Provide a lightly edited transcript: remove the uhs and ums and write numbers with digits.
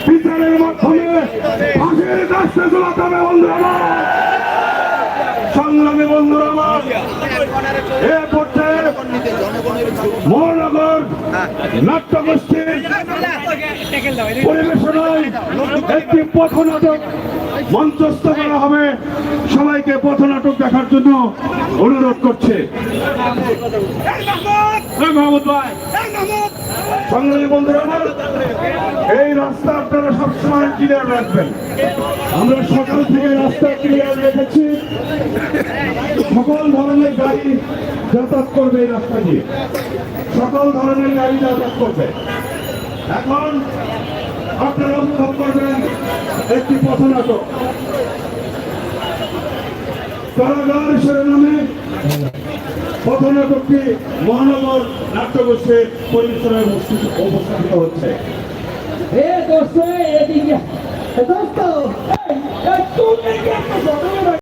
বিচারের মাধ্যমে ফাঁসির কাছে ঝুলাতে হবে বন্ধুরা আমার, সংগ্রামী বন্ধুরা আমার। এ পর্যায়ে মহানগর নাট্যগোষ্ঠীর পরিবেশনায় একটি পথনাটক মঞ্চস্থ করা হবে। সবাইকে পথনাটক দেখার জন্য অনুরোধ করছে। সংগ্রামী বন্ধুরা আমার, এই রাস্তা আপনারা সবসময় ক্লিয়ার রাখবেন। আমরা সকাল থেকে রাস্তা ক্লিয়ার রেখেছি, সকল ধরনের গাড়ি যাতায়াত করবে এই রাস্তা দিয়ে, সকল ধরনের গাড়ি যাতায়াত করবে। এখন আপনারা অনুভব করবেন একটি পথনাটক কারাগার শিরোনামে। পথনাটকটি মহানগর নাট্যগোষ্ঠীর পরিবেশনায় উপস্থাপিত হচ্ছে। দোস্ত